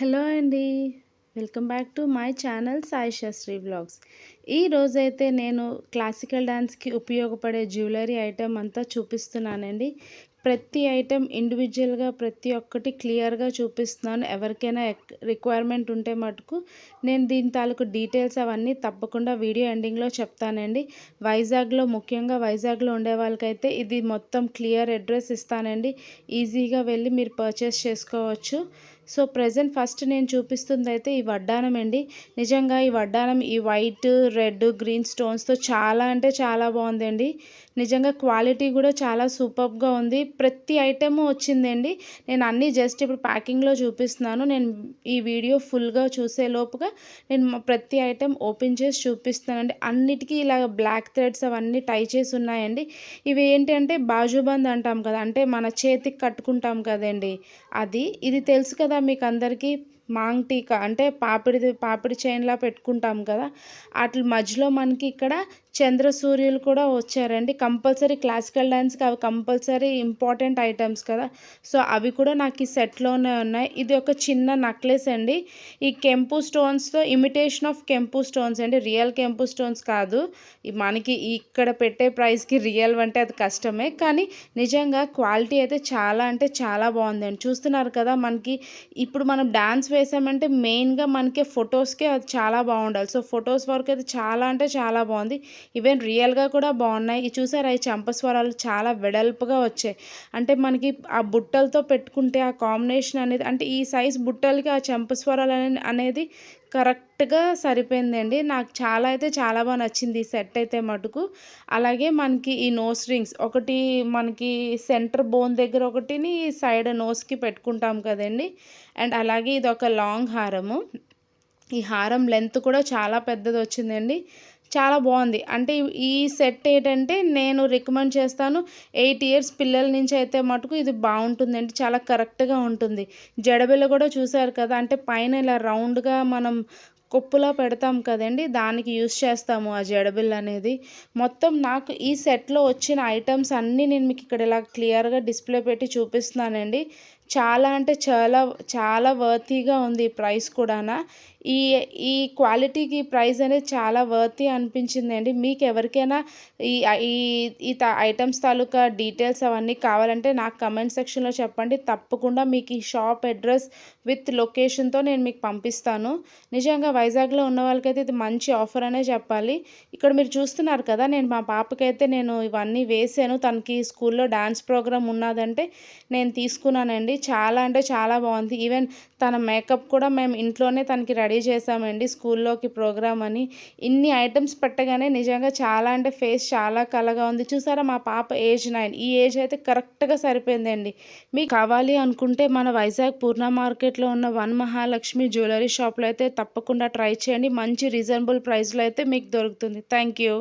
Hello అండి. Welcome back to my channel Saishashri vlogs. ఈరోజైతే నేను క్లాసికల్ డాన్స్‌కి ఉపయోగపడే జ్యువెలరీ ఐటెమ్ అంతా చూపిస్తున్నానండి. ప్రతి ఐటెమ్ ఇండివిజువల్‌గా ప్రతి ఒక్కటి క్లియర్‌గా చూపిస్తున్నాను. ఎవరికైనా రిక్వైర్మెంట్ ఉంటే మటుకు నేను దీని తాలూకు డీటెయిల్స్ అవన్నీ తప్పకుండా వీడియో ఎండింగ్‌లో చెప్తానండి. ముఖ్యంగా వైజాగ్‌లో ఉండే వాళ్ళకైతే ఇది మొత్తం క్లియర్ అడ్రస్ ఇస్తానండి. ఈజీగా వెళ్ళి మీరు పర్చేస్ చేసుకోవచ్చు. సో, ప్రెజెంట్ ఫస్ట్ నేను చూపిస్తుందయితే ఈ వడ్డానం అండి. నిజంగా ఈ వడ్డానం ఈ వైట్, రెడ్, గ్రీన్ స్టోన్స్‌తో చాలా అంటే చాలా బాగుందండి. నిజంగా క్వాలిటీ కూడా చాలా సూపర్బ్‌గా ఉంది. ప్రతి ఐటెము వచ్చిందండి. నేను అన్నీ జస్ట్ ఇప్పుడు ప్యాకింగ్‌లో చూపిస్తున్నాను. నేను ఈ వీడియో ఫుల్‌గా చూసే లోపుగా నేను ప్రతి ఐటెం ఓపెన్ చేసి చూపిస్తానండి. అన్నిటికీ ఇలా బ్లాక్ థ్రెడ్స్ అవన్నీ టై చేసి ఉన్నాయండి. ఇవి ఏంటంటే బాజుబంద్ అంటాం కదా, అంటే మన చేతికి కట్టుకుంటాం కదండి అది. ఇది తెలుసు కదా మీకు అందరికీ. మాంగ్ టీకా అంటే పాపిడి చైన్‌లా పెట్టుకుంటాం కదా, ఆటిల మధ్యలో మనకి ఇక్కడ చంద్ర సూర్యులు కూడా వచ్చారండి. కంపల్సరీ క్లాసికల్ డాన్స్‌కి అవి కంపల్సరీ ఇంపార్టెంట్ ఐటమ్స్ కదా. సో, అవి కూడా నాకు ఈ సెట్‌లోనే ఉన్నాయి. ఇది ఒక చిన్న నెక్లెస్ అండి. ఈ కెంపు స్టోన్స్‌తో ఇమిటేషన్ ఆఫ్ కెంపు స్టోన్స్ అండి, రియల్ కెంపు స్టోన్స్ కాదు. మనకి ఇక్కడ పెట్టే ప్రైస్‌కి రియల్ అంటే అది కష్టమే. కానీ నిజంగా క్వాలిటీ అయితే చాలా అంటే చాలా బాగుందండి. చూస్తున్నారు కదా, మనకి ఇప్పుడు మనం డాన్స్ వేసామంటే మెయిన్‌గా మనకి ఫొటోస్‌కే అది చాలా బాగుండాలి. సో, ఫొటోస్ వరకు అయితే చాలా అంటే చాలా బాగుంది. ఈవెన్ రియల్‌గా కూడా బాగున్నాయి. ఇది చూసారా, ఈ చంపస్వరాలు చాలా వెడల్పుగా వచ్చాయి. అంటే మనకి ఆ బుట్టలతో పెట్టుకుంటే ఆ కాంబినేషన్ అనేది, అంటే ఈ సైజ్ బుట్టలకి ఆ చంపస్వరాలు అనేది కరెక్ట్‌గా సరిపోయిందండి. నాకు చాలా అయితే చాలా బాగా నచ్చింది ఈ సెట్ అయితే మటుకు. అలాగే మనకి ఈ నోస్ రింగ్స్ ఒకటి, మనకి సెంటర్ బోన్ దగ్గర ఒకటిని, సైడ్ నోస్‌కి పెట్టుకుంటాం కదండీ. అండ్ అలాగే ఇదొక లాంగ్ హారము. ఈ హారం లెంత్ కూడా చాలా పెద్దది వచ్చిందండి. చాలా బాగుంది. అంటే ఈ సెట్ ఏంటంటే నేను రికమెండ్ చేస్తాను. 8 ఇయర్స్ పిల్లల నుంచి అయితే మటుకు ఇది బాగుంటుందండి. చాలా కరెక్ట్‌గా ఉంటుంది. జడబిల్ల కూడా చూసారు కదా, అంటే పైన ఇలా రౌండ్‌గా మనం కొప్పులా పెడతాం కదండీ, దానికి యూజ్ చేస్తాము ఆ జడబిల్ల అనేది. మొత్తం నాకు ఈ సెట్‌లో వచ్చిన ఐటమ్స్ అన్నీ నేను మీకు ఇక్కడ ఇలా క్లియర్‌గా డిస్ప్లే పెట్టి చూపిస్తున్నానండి. చాలా అంటే చాలా, చాలా వర్తీగా ఉంది ఈ ప్రైస్ కూడాన. ఈ ఈ క్వాలిటీకి ప్రైస్ అనేది చాలా వర్తీ అనిపించిందండి. మీకు ఎవరికైనా ఈ ఈ ఈ ఐటమ్స్ తాలూకా డీటెయిల్స్ అవన్నీ కావాలంటే నాకు కమెంట్ సెక్షన్‌లో చెప్పండి. తప్పకుండా మీకు ఈ షాప్ అడ్రస్ విత్ లొకేషన్‌తో నేను మీకు పంపిస్తాను. నిజంగా వైజాగ్‌లో ఉన్న వాళ్ళకైతే ఇది మంచి ఆఫర్ అనే చెప్పాలి. ఇక్కడ మీరు చూస్తున్నారు కదా, నేను మా పాపకైతే నేను ఇవన్నీ వేసాను. తనకి స్కూల్‌లో డాన్స్ ప్రోగ్రామ్ ఉన్నదంటే నేను తీసుకున్నానండి. చాలా అంటే చాలా బాగుంది. ఈవెన్ తన మేకప్ కూడా మేము ఇంట్లోనే తనకి రెడీ చేసామండి, స్కూల్లోకి ప్రోగ్రామ్ అని. ఇన్ని ఐటమ్స్ పెట్టగానే నిజంగా చాలా అంటే ఫేస్ చాలా కళగా ఉంది. చూసారా, మా పాప ఏజ్ 9. ఈ ఏజ్ అయితే కరెక్ట్‌గా సరిపోయిందండి. మీకు కావాలి అనుకుంటే మన వైజాగ్ పూర్ణ మార్కెట్లో ఉన్న వన్ మహాలక్ష్మి జ్యువెలరీ షాప్లో అయితే తప్పకుండా ట్రై చేయండి. మంచి రీజనబుల్ ప్రైస్‌లో అయితే మీకు దొరుకుతుంది. Thank you.